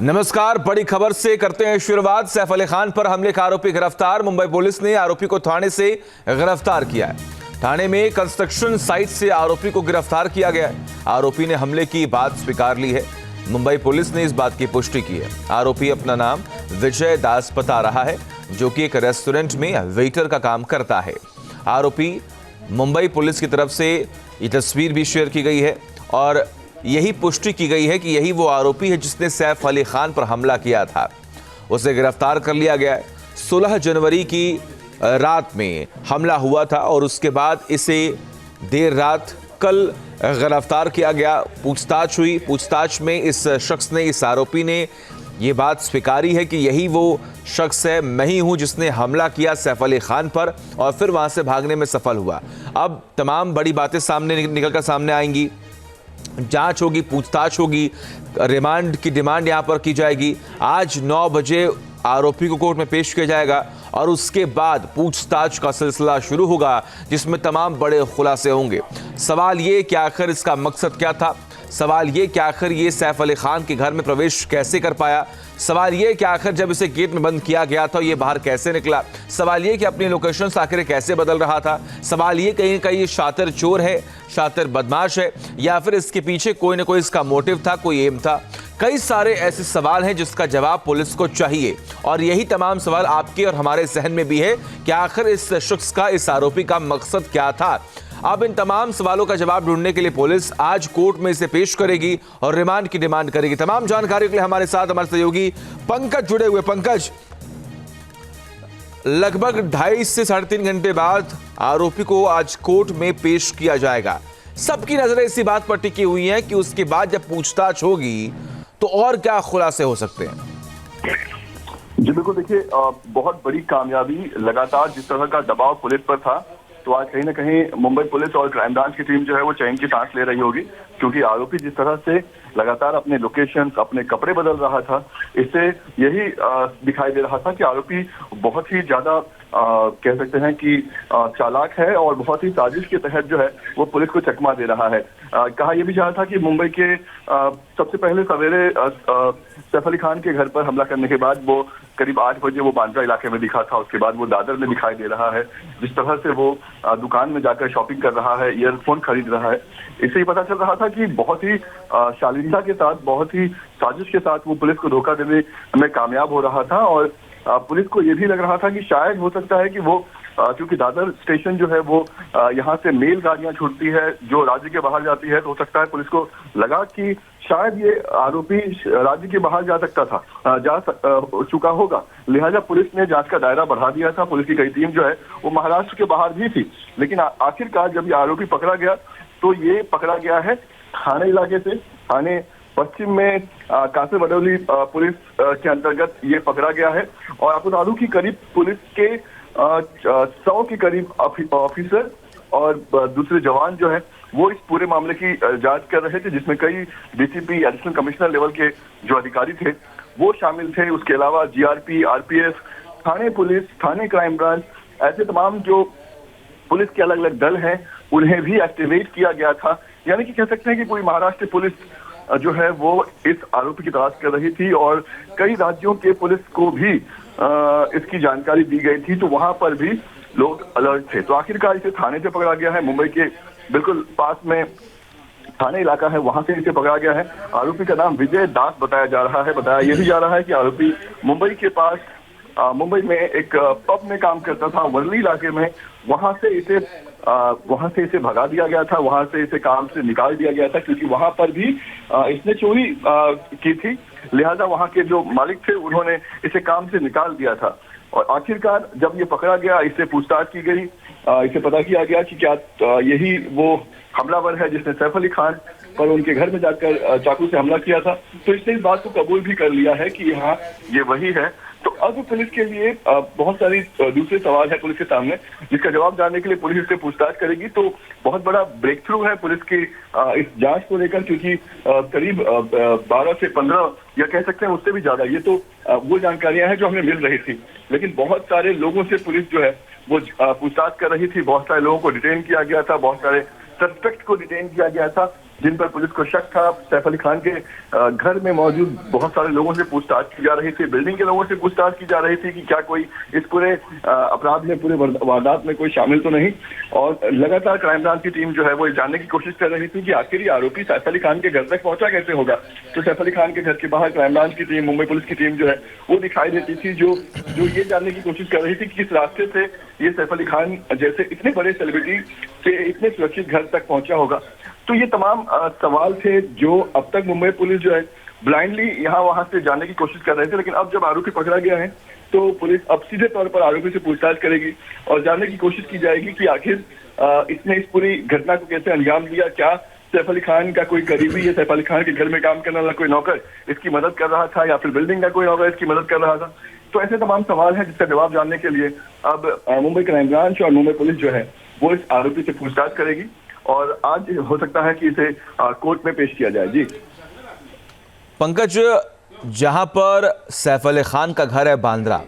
नमस्कार। बड़ी खबर से करते हैं शुरुआत। सैफ अली खान पर हमले का आरोपी गिरफ्तार। मुंबई पुलिस ने आरोपी को थाने से गिरफ्तार किया है। थाने में कंस्ट्रक्शन साइट से आरोपी को गिरफ्तार किया गया है। आरोपी ने हमले की बात स्वीकार ली है। मुंबई पुलिस ने इस बात की पुष्टि की है। आरोपी अपना नाम विजय दास बता रहा है, जो कि एक रेस्टोरेंट में वेटर का काम करता है। आरोपी मुंबई पुलिस की तरफ से ये तस्वीर भी शेयर की गई है और यही पुष्टि की गई है कि यही वो आरोपी है जिसने सैफ अली खान पर हमला किया था। उसे गिरफ्तार कर लिया गया है। 16 जनवरी की रात में हमला हुआ था और उसके बाद इसे देर रात कल गिरफ्तार किया गया। पूछताछ हुई। पूछताछ में इस शख्स ने, इस आरोपी ने ये बात स्वीकारी है कि यही वो शख्स है, मैं ही हूं जिसने हमला किया सैफ अली खान पर और फिर वहां से भागने में सफल हुआ। अब तमाम बड़ी बातें सामने निकलकर सामने आएंगी। जांच होगी, पूछताछ होगी, रिमांड की डिमांड यहां पर की जाएगी। आज 9 बजे आरोपी को कोर्ट में पेश किया जाएगा और उसके बाद पूछताछ का सिलसिला शुरू होगा, जिसमें तमाम बड़े खुलासे होंगे। सवाल ये कि आखिर इसका मकसद क्या था। सवाल ये कि आखिर ये सैफ अली खान के घर में प्रवेश कैसे कर पाया। सवाल ये कि आखिर जब इसे गेट में बंद किया गया था ये बाहर कैसे निकला। सवाल ये कि अपनी लोकेशन आखिर कैसे बदल रहा था। सवाल ये कहीं कहीं शातिर चोर है, शातिर बदमाश है, या फिर इसके पीछे कोई ना कोई इसका मोटिव था, कोई एम था। कई सारे ऐसे सवाल हैं जिसका जवाब पुलिस को चाहिए और यही तमाम सवाल आपके और हमारे जहन में भी है कि आखिर इस शख्स का, इस आरोपी का मकसद क्या था। अब इन तमाम सवालों का जवाब ढूंढने के लिए पुलिस आज कोर्ट में इसे पेश करेगी और रिमांड की डिमांड करेगी। तमाम जानकारी के लिए हमारे साथ हमारे सहयोगी पंकज जुड़े हुए। पंकज, लगभग 2.5 से 3.5 घंटे बाद आरोपी को आज कोर्ट में पेश किया जाएगा। सबकी नजरें इसी बात पर टिकी हुई हैं कि उसके बाद जब पूछताछ होगी तो और क्या खुलासे हो सकते हैं। जी बिल्कुल, देखिए बहुत बड़ी कामयाबी, लगातार जिस तरह का दबाव पुलिस पर था, तो आज कहीं ना कहीं मुंबई पुलिस और क्राइम ब्रांच की टीम जो है वो चैन की सांस ले रही होगी, क्योंकि आरोपी जिस तरह से लगातार अपने लोकेशन, अपने कपड़े बदल रहा था, इससे यही दिखाई दे रहा था कि आरोपी बहुत ही ज्यादा कह सकते हैं कि चालाक है और बहुत ही साजिश के तहत जो है वो पुलिस को चकमा दे रहा है। कहा यह भी जा रहा था कि मुंबई के सबसे पहले सवेरे सैफ अली खान के घर पर हमला करने के बाद वो करीब 8 बजे वो बांद्रा इलाके में दिखा था। उसके बाद वो दादर में दिखाई दे रहा है। जिस तरह से वो दुकान में जाकर शॉपिंग कर रहा है, ईयरफोन खरीद रहा है, इससे ही पता चल रहा था कि बहुत ही शालीनता के साथ, बहुत ही साजिश के साथ वो पुलिस को धोखा देने में कामयाब हो रहा था। और पुलिस को ये भी लग रहा था कि शायद हो सकता है कि वो क्योंकि दादर स्टेशन जो है वो यहाँ से मेल गाड़ियां छूटती है जो राज्य के बाहर जाती है, तो हो सकता है पुलिस को लगा कि शायद ये आरोपी राज्य के बाहर जा सकता था, चुका होगा। लिहाजा पुलिस ने जांच का दायरा बढ़ा दिया था। पुलिस की कई टीम जो है वो महाराष्ट्र के बाहर भी थी, लेकिन आखिरकार जब ये आरोपी पकड़ा गया तो ये पकड़ा गया है थाने इलाके से। थाने पश्चिम में कासे बडौली पुलिस के अंतर्गत ये पकड़ा गया है और आपको बता दूं कि करीब पुलिस के 100 के करीब ऑफिसर और दूसरे जवान जो है वो इस पूरे मामले की जांच कर रहे थे, जिसमें कई डीसीपी, एडिशनल कमिश्नर लेवल के जो अधिकारी थे वो शामिल थे। उसके अलावा जीआरपी, आरपीएफ, थाने पुलिस, थाने क्राइम ब्रांच, ऐसे तमाम जो पुलिस के अलग अलग दल हैं उन्हें भी एक्टिवेट किया गया था। यानी कि कह सकते हैं कि पूरी महाराष्ट्र पुलिस जो है वो इस आरोपी की तलाश कर रही थी और कई राज्यों के पुलिस को भी इसकी जानकारी दी गई थी, तो वहां पर भी लोग अलर्ट थे। तो आखिरकार इसे थाने से पकड़ा गया है। मुंबई के बिल्कुल पास में थाने इलाका है, वहां से इसे पकड़ा गया है। आरोपी का नाम विजय दास बताया जा रहा है। बताया यह भी जा रहा है कि आरोपी मुंबई के पास मुंबई में एक पब में काम करता था, वर्ली इलाके में। वहां से इसे भगा दिया गया था, वहां से इसे काम से निकाल दिया गया था, क्योंकि वहां पर भी इसने चोरी की थी। लिहाजा वहां के जो मालिक थे उन्होंने इसे काम से निकाल दिया था। और आखिरकार जब ये पकड़ा गया, इससे पूछताछ की गई, इसे पता किया गया कि क्या यही वो हमलावर है जिसने सैफ अली खान पर उनके घर में जाकर चाकू से हमला किया था। तो इसने इस बात को कबूल भी कर लिया है कि हाँ ये वही है। तो अब पुलिस के लिए बहुत सारी दूसरे सवाल है पुलिस के सामने, जिसका जवाब जानने के लिए पुलिस इससे पूछताछ करेगी। तो बहुत बड़ा ब्रेक थ्रू है पुलिस की इस जांच को लेकर, क्योंकि करीब 12 से 15 या कह सकते हैं उससे भी ज्यादा, ये तो वो जानकारियां हैं जो हमें मिल रही थी, लेकिन बहुत सारे लोगों से पुलिस जो है वो पूछताछ कर रही थी। बहुत सारे लोगों को डिटेन किया गया था, बहुत सारे सस्पेक्ट को डिटेन किया गया था। जिन पर पुलिस को शक था। सैफ अली खान के घर में मौजूद बहुत सारे लोगों से पूछताछ की जा रही थी, बिल्डिंग के लोगों से पूछताछ की जा रही थी कि क्या कोई इस पूरे अपराध में, पूरे वारदात में कोई शामिल तो नहीं। और लगातार क्राइम ब्रांच की टीम जो है वो जानने की कोशिश कर रही थी कि आखिर ये आरोपी सैफ अली खान के घर तक पहुंचा कैसे होगा। तो सैफ अली खान के घर के बाहर क्राइम ब्रांच की टीम, मुंबई पुलिस की टीम जो है वो दिखाई देती थी, जो ये जानने की कोशिश कर रही थी कि किस रास्ते से ये सैफ अली खान जैसे इतने बड़े सेलिब्रिटी से इतने सुरक्षित घर तक पहुंचा होगा। तो ये तमाम सवाल थे जो अब तक मुंबई पुलिस जो है ब्लाइंडली यहाँ वहां से जानने की कोशिश कर रहे थे। लेकिन अब जब आरोपी पकड़ा गया है तो पुलिस अब सीधे तौर पर आरोपी से पूछताछ करेगी और जानने की कोशिश की जाएगी कि आखिर इसने इस पूरी घटना को कैसे अंजाम दिया। क्या सैफ अली खान का कोई करीबी या सैफ अली खान के घर में काम करने वाला कोई नौकर इसकी मदद कर रहा था, या फिर बिल्डिंग का कोई नौकर इसकी मदद कर रहा था। तो ऐसे तमाम सवाल हैं जिसका जवाब जानने के लिए अब मुंबई क्राइम ब्रांच और मुंबई पुलिस जो है वो इस आरोपी से पूछताछ करेगी और आज हो सकता है कि इसे कोर्ट में पेश किया जाए। जी पंकज, जहां पर सैफ अली खान का घर है बांद्रा,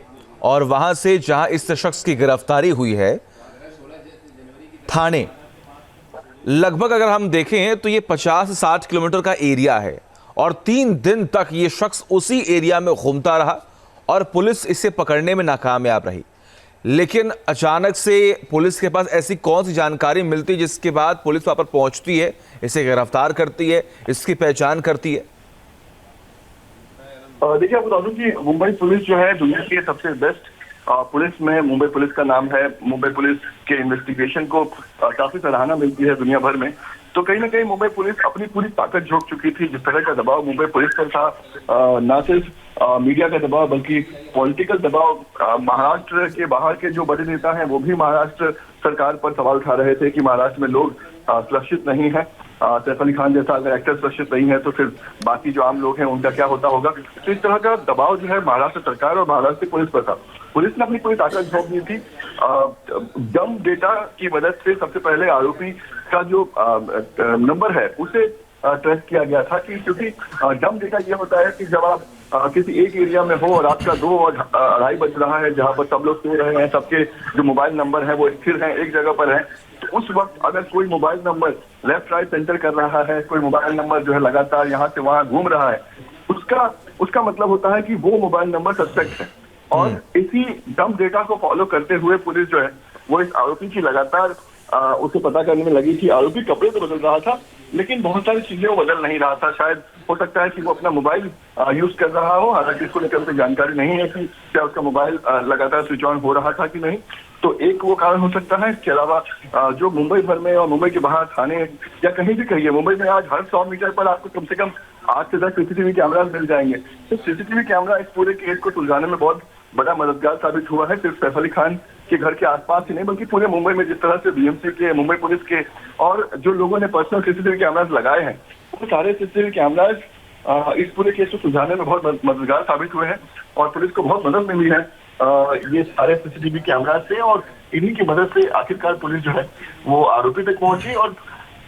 और वहां से जहां इस शख्स की गिरफ्तारी हुई है थाने, लगभग अगर हम देखें तो ये 50 से 60 किलोमीटर का एरिया है और 3 दिन तक ये शख्स उसी एरिया में घूमता रहा और पुलिस इसे पकड़ने में नाकामयाब रही। लेकिन अचानक से पुलिस के पास ऐसी कौन सी जानकारी मिलती जिसके बाद पुलिस वहां पर पहुंचती है, इसे गिरफ्तार करती है, इसकी पहचान करती है? देखिए, आप बता दूं कि मुंबई पुलिस जो है दुनिया की सबसे बेस्ट पुलिस में मुंबई पुलिस का नाम है। मुंबई पुलिस के इन्वेस्टिगेशन को काफी सराहना मिलती है दुनिया भर में। तो कहीं ना कहीं मुंबई पुलिस अपनी पूरी ताकत झोंक चुकी थी। जिस तरह का दबाव मुंबई पुलिस पर था, न सिर्फ मीडिया का दबाव बल्कि पॉलिटिकल दबाव। महाराष्ट्र के बाहर के जो बड़े नेता हैं वो भी महाराष्ट्र सरकार पर सवाल उठा रहे थे कि महाराष्ट्र में लोग सुरक्षित नहीं है। सैफ अली खान जैसा अगर एक्टर सुरक्षित नहीं है तो फिर बाकी जो आम लोग हैं उनका क्या होता होगा। तो इस तरह का दबाव जो है महाराष्ट्र सरकार और महाराष्ट्र पुलिस पर था। पुलिस ने अपनी पूरी ताकत झोंक दी थी। डम डेटा की मदद से सबसे पहले आरोपी का जो नंबर है उसे ट्रेस किया गया था कि क्योंकि डम डेटा ये होता है कि जब आप किसी एक एरिया में हो और आपका 2 और 2:30 बज रहा है, जहां पर सब लोग सो रहे हैं, सबके जो मोबाइल नंबर है वो स्थिर हैं, एक जगह पर है, तो उस वक्त अगर कोई mobile number left right centre कर रहा है, कोई मोबाइल नंबर जो है लगातार यहाँ से वहां घूम रहा है, उसका मतलब होता है कि वो मोबाइल नंबर सस्पेक्ट है। और इसी डम डेटा को फॉलो करते हुए पुलिस जो है वो इस आरोपी की लगातार उसे पता करने में लगी थी। आरोपी कपड़े तो बदल रहा था लेकिन बहुत सारी चीजें वो बदल नहीं रहा था। शायद हो सकता है कि वो अपना मोबाइल यूज कर रहा हो, हालांकि इसको लेकर उसे जानकारी नहीं है कि क्या उसका मोबाइल लगातार स्विच ऑन हो रहा था कि नहीं। तो एक वो कारण हो सकता है। इसके अलावा जो मुंबई भर में और मुंबई के बाहर थाने या कहीं भी कहिए, मुंबई में आज हर 100 मीटर पर आपको कम से कम 8 से 10 सीसीटीवी कैमरा मिल जाएंगे। तो सीसीटीवी कैमरा इस पूरे केस को सुलझाने में बहुत बड़ा मददगार साबित हुआ है। सिर्फ सैफ अली खान के घर के आसपास ही नहीं बल्कि पूरे मुंबई में जिस तरह से बीएमसी के, मुंबई पुलिस के और जो लोगों ने पर्सनल सीसीटीवी कैमरास लगाए हैं वो सारे सीसीटीवी कैमरास इस पूरे केस को सुलझाने में बहुत मददगार साबित हुए हैं और पुलिस को बहुत मदद मिली है ये सारे सीसीटीवी कैमरा से। और इन्हीं की मदद से आखिरकार पुलिस जो है वो आरोपी तक पहुंची। और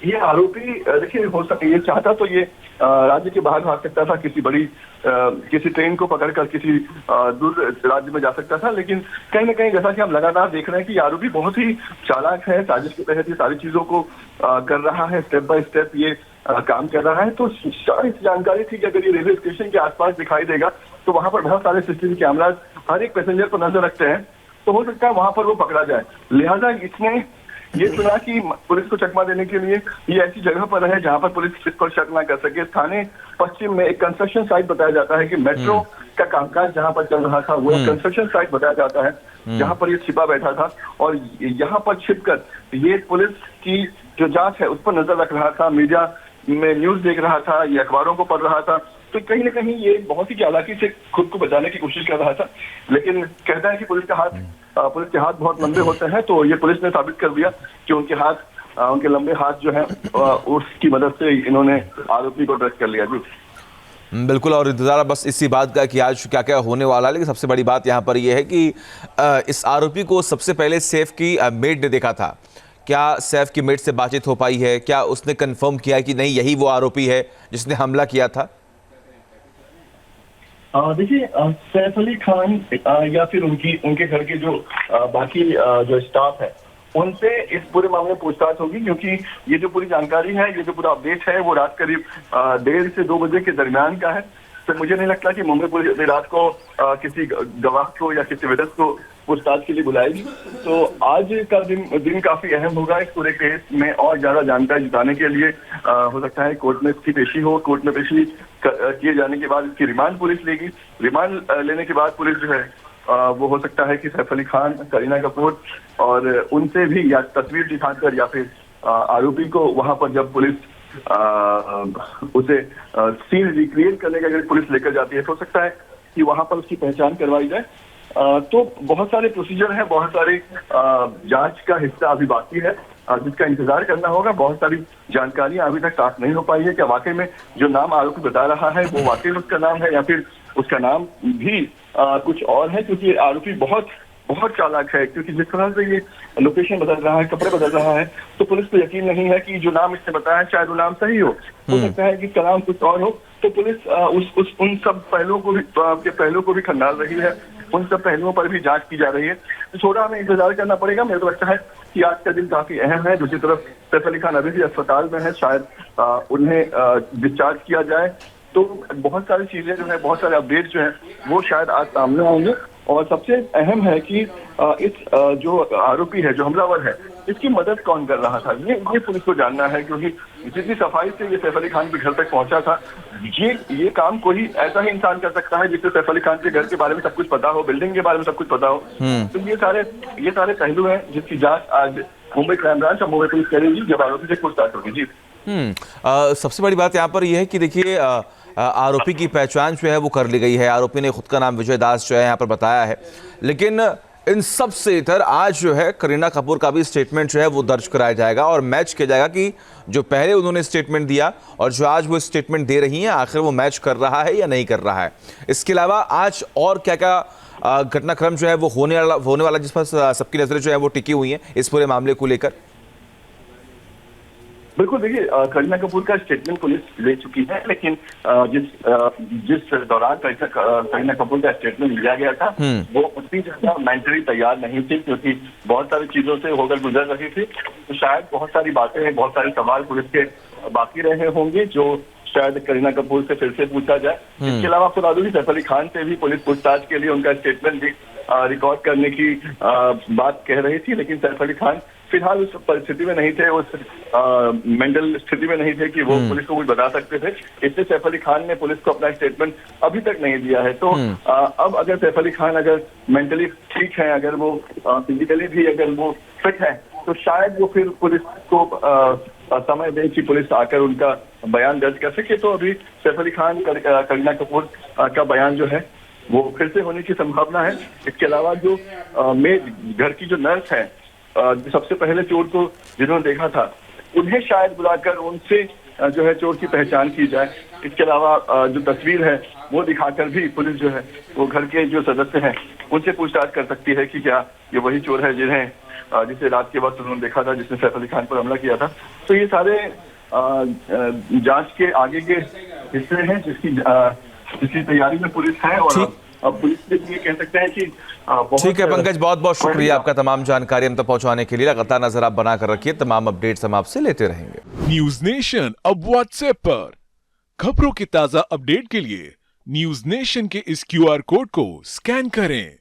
ये आरोपी देखिए हो सकता ये चाहता तो ये राज्य के बाहर भाग सकता था, किसी ट्रेन को पकड़कर किसी दूर राज्य में जा सकता था। लेकिन कहीं ना कहीं जैसा कि हम लगातार देख रहे हैं कि आरोपी बहुत ही चालाक है, साजिश के तहत ये सारी चीजों को कर रहा है, स्टेप बाय स्टेप ये काम कर रहा है। तो सारी जानकारी थी कि अगर ये रेलवे स्टेशन के आसपास दिखाई देगा तो वहां पर बहुत सारे सीसीटीवी कैमराज हर एक पैसेंजर पर नजर रखते हैं, तो हो सकता है वहां पर वो पकड़ा जाए। लिहाजा इसने ये चुना कि पुलिस को चकमा देने के लिए ये ऐसी जगह पर है जहां पर पुलिस इस पर शक ना कर सके। थाने पश्चिम में एक कंस्ट्रक्शन साइट बताया जाता है कि मेट्रो का कामकाज जहां पर चल रहा था वो एक कंस्ट्रक्शन साइट बताया जाता है जहां पर ये छिपा बैठा था। और यहाँ पर छिपकर ये पुलिस की जो जांच है उस पर नजर रख रहा था, मीडिया में न्यूज देख रहा था, ये अखबारों को पढ़ रहा था। तो कहीं ना कहीं ये बहुत ही चालाकी से खुद को बचाने की कोशिश कर रहा था। लेकिन कहता है कि पुलिस के हाथ बहुत लंबे होते हैं, तो ये पुलिस ने साबित कर दिया कि उनके लंबे हाथ जो है उसकी मदद से इन्होंने आरोपी को ट्रेस कर लिया। जी बिल्कुल, और इंतजार बस इसी बात का कि आज क्या क्या होने वाला है। लेकिन सबसे बड़ी बात यहाँ पर यह है कि इस आरोपी को सबसे पहले सैफ की मेड ने देखा था। क्या सैफ की मेड से बातचीत हो पाई है? क्या उसने कंफर्म किया कि नहीं यही वो आरोपी है जिसने हमला किया था? देखिए, सैफ अली खान या फिर उनके घर के जो बाकी जो स्टाफ है उनसे इस पूरे मामले में पूछताछ होगी, क्योंकि ये जो पूरी जानकारी है, ये जो पूरा अपडेट है, वो रात करीब 1:30 से 2 बजे के दरमियान का है। तो मुझे नहीं लगता कि मुंबई पुलिस अभी रात को किसी गवाह को या किसी विटनेस को पूछताछ के लिए बुलाएगी। तो आज का दिन काफी अहम होगा इस पूरे केस में, और ज्यादा जानकारी जुटाने के लिए हो सकता है कोर्ट में इसकी पेशी हो। कोर्ट में पेशी किए जाने के बाद इसकी रिमांड पुलिस लेगी। रिमांड लेने के बाद पुलिस जो है वो हो सकता है कि सैफ अली खान, करीना कपूर और उनसे भी या तस्वीर दिखाकर या फिर आरोपी को वहां पर जब पुलिस उसे सीन रिक्रिएट करने के अगर पुलिस लेकर जाती है तो हो सकता है कि वहां पर उसकी पहचान करवाई जाए। तो बहुत सारे प्रोसीजर हैं, बहुत सारे जांच का हिस्सा अभी बाकी है जिसका इंतजार करना होगा। बहुत सारी जानकारियां अभी तक साफ नहीं हो पाई है। क्या वाकई में जो नाम आरोपी बता रहा है वो वाकई में उसका नाम है या फिर उसका नाम भी कुछ और है, क्योंकि आरोपी बहुत चालाक है। क्योंकि जिस तरह से ये लोकेशन बदल रहा है, कपड़े बदल रहा है, तो पुलिस को यकीन नहीं है कि जो नाम इसने बताया शायद वो नाम सही हो सकता है कि इसका नाम कुछ और हो। तो पुलिस उन सब पहलुओं को भी खंगाल रही है, उन सब पहलुओं पर भी जांच की जा रही है। तो थोड़ा हमें इंतजार करना पड़ेगा। मुझे तो लगता है कि आज का दिन काफी अहम है। दूसरी तरफ सैफ अली खान अभी भी अस्पताल में है, शायद उन्हें डिस्चार्ज किया जाए। तो बहुत सारी चीजें जो है, बहुत सारे अपडेट जो है वो शायद आज सामने आएंगे। और सबसे अहम है कि इस जो आरोपी है, जो हमलावर है, इसकी मदद कौन कर रहा था, ये पुलिस को जानना है। क्योंकि जितनी सफाई से ये सैफ अली खान के घर तक पहुंचा था, ये काम कोई ऐसा ही इंसान कर सकता है जिससे सैफ अली खान के घर के बारे में सब कुछ पता हो, बिल्डिंग के बारे में सब कुछ पता हो। तो ये सारे पहलू हैं जिसकी जांच आज मुंबई क्राइम ब्रांच और मुंबई पुलिस करेगी जब आरोपी से पूछताछ होगी। जी सबसे बड़ी बात यहाँ पर यह है कि देखिए आरोपी की पहचान जो है वो कर ली गई है। आरोपी ने खुद का नाम विजय दास जो है यहाँ पर बताया है। लेकिन इन सब से इधर आज जो है करीना कपूर का भी स्टेटमेंट जो है वो दर्ज कराया जाएगा और मैच किया जाएगा कि जो पहले उन्होंने स्टेटमेंट दिया और जो आज वो स्टेटमेंट दे रही हैं आखिर वो मैच कर रहा है या नहीं कर रहा है। इसके अलावा आज और क्या क्या घटनाक्रम जो है वो होने वाला जिस पर सबकी नजरें जो है वो टिकी हुई हैं इस पूरे मामले को लेकर। बिल्कुल, देखिए करीना कपूर का स्टेटमेंट पुलिस ले चुकी है, लेकिन जिस दौरान करीना कपूर का स्टेटमेंट लिया गया था वो उतनी ज्यादा मेंटली तैयार नहीं थी, क्योंकि बहुत सारी चीजों से होकर गुजर रही थी। तो शायद बहुत सारी बातें हैं, बहुत सारे सवाल पुलिस के बाकी रहे होंगे जो शायद करीना कपूर से फिर से पूछा जाए। इसके अलावा आपको बता दूं कि सैफ अली खान से भी पुलिस पूछताछ के लिए उनका स्टेटमेंट भी रिकॉर्ड करने की बात कह रही थी, लेकिन सैफ अली खान फिलहाल उस परिस्थिति में नहीं थे, उस मेंटल स्थिति में नहीं थे कि वो पुलिस को कुछ बता सकते थे। इसलिए सैफ अली खान ने पुलिस को अपना स्टेटमेंट अभी तक नहीं दिया है। तो अब अगर सैफ अली खान अगर मेंटली ठीक है, अगर वो फिजिकली भी अगर वो फिट है, तो शायद वो फिर पुलिस को समय दें कि पुलिस आकर उनका बयान दर्ज कर सके। तो अभी सैफ अली खान, करीना कपूर का बयान जो है वो फिर से होने की संभावना है। इसके अलावा जो घर की जो नर्स है, जो सबसे पहले चोर को जिन्होंने देखा था, उन्हें शायद बुलाकर उनसे जो है चोर की पहचान की जाए। इसके अलावा जो तस्वीर है वो दिखाकर भी पुलिस जो है वो घर के जो सदस्य हैं उनसे पूछताछ कर सकती है कि क्या ये वही चोर है जिसे रात के वक्त उन्होंने देखा था, जिसने सैफ अली खान पर हमला किया था। तो ये सारे जांच के आगे के हिस्से हैं जिसकी तैयारी में पुलिस है। और अब पुलिस से ये कह सकते हैं कि ठीक है पंकज, बहुत बहुत शुक्रिया आपका तमाम जानकारी हम तक पहुंचाने के लिए। लगातार नजर आप बनाकर रखिए, तमाम अपडेट्स हम आपसे लेते रहेंगे। न्यूज नेशन अब व्हाट्सएप पर खबरों की ताजा अपडेट के लिए न्यूज नेशन के इस QR कोड को स्कैन करें।